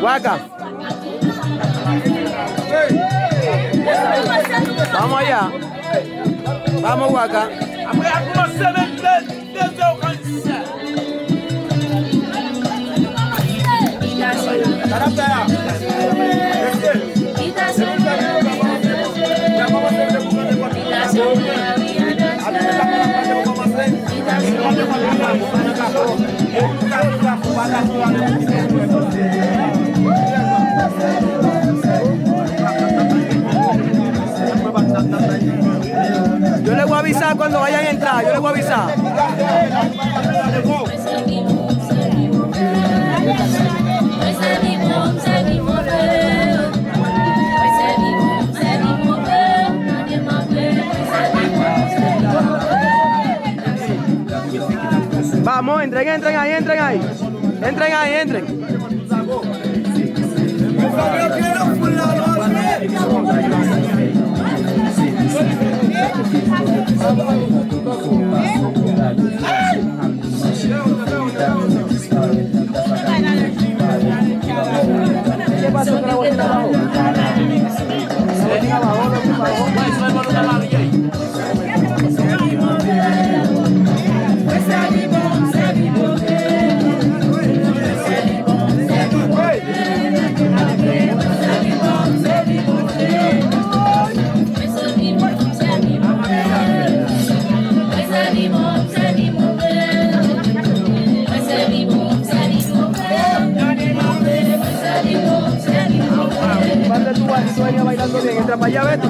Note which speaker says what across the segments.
Speaker 1: Guaca. Vamos allá. Vamos, Guaca. Yo les voy a avisar cuando vayan a entrar, yo les voy a avisar. Vamos, entren ahí, entren ahí. Entren ahí, entren. ¿Qué pasó con la botina abajo? La botina abajo, sueña bailando bien, entra para allá, vete.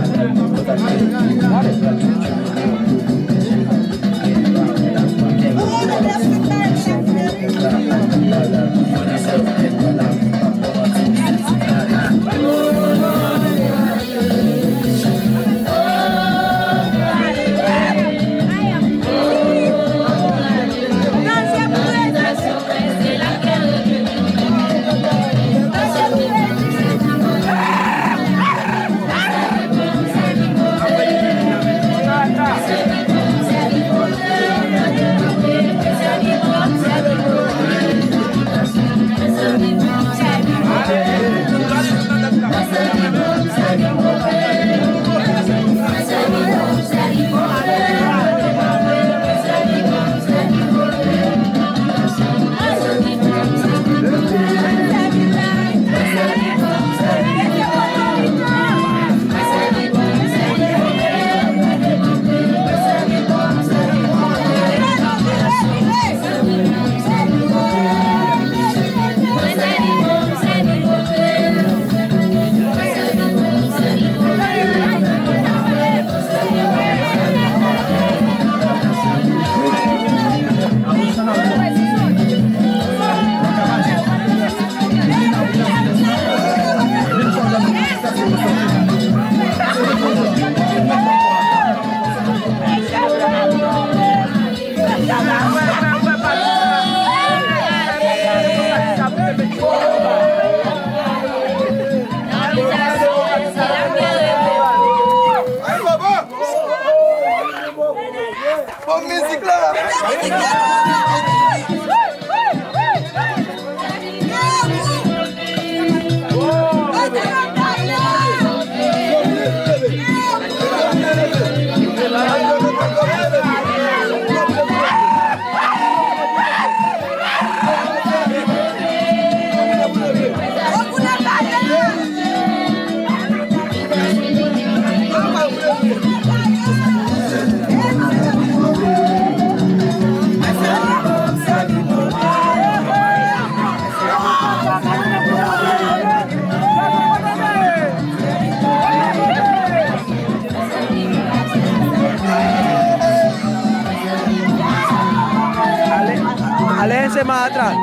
Speaker 1: Aléjense más atrás.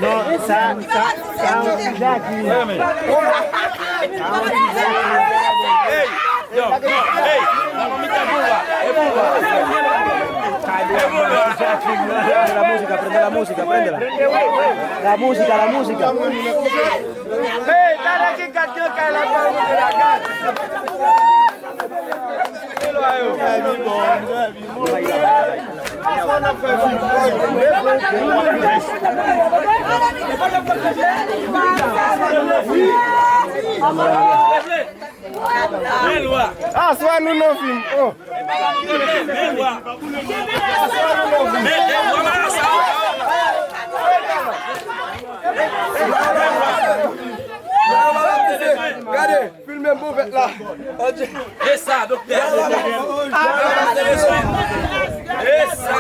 Speaker 2: Non, ça on déjà qui.
Speaker 1: Prende la música, préndela. La música.
Speaker 2: Hey, dale aquí cachoca de la palma de la cara. Ah, soit nous non film. Oh. Regardez, filmez vous faites là.
Speaker 3: Et ça, docteur. Et ça.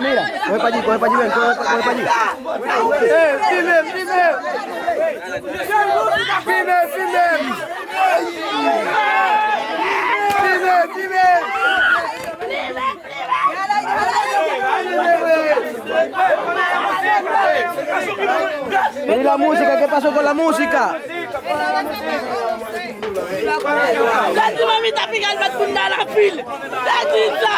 Speaker 1: Mira. Coge para allí, ven, coge para allí. ¿Y la música? ¿Qué pasó con la música?
Speaker 4: Nanti mami tapi kan buat bunda la pil. Nanti ça.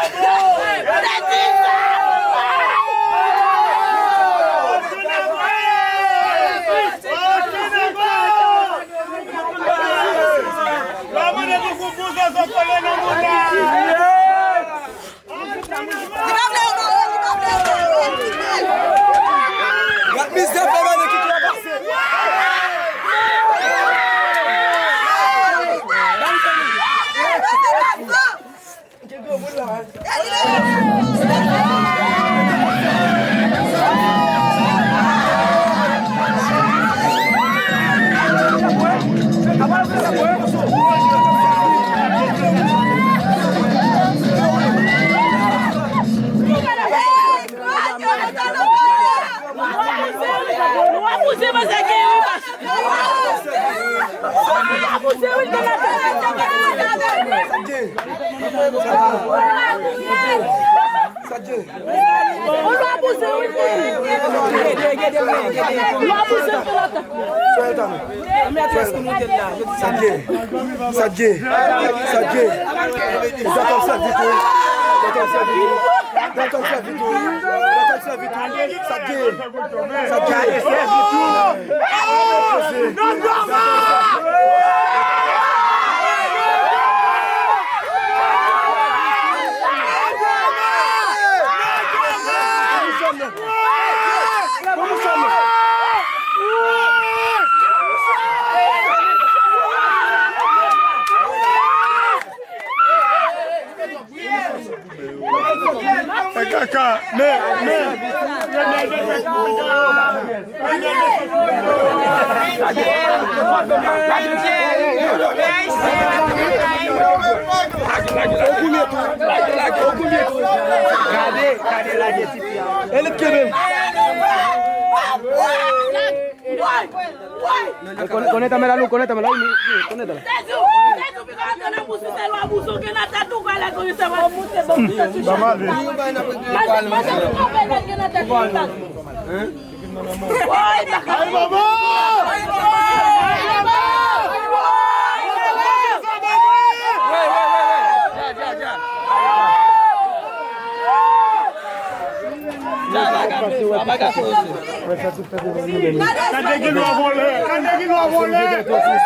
Speaker 1: Conéctame la luz, conéctamela.
Speaker 4: Tezu, porque ela tá na música, ela abusou que ela tá tu la commission va monter, bon, vous êtes touché.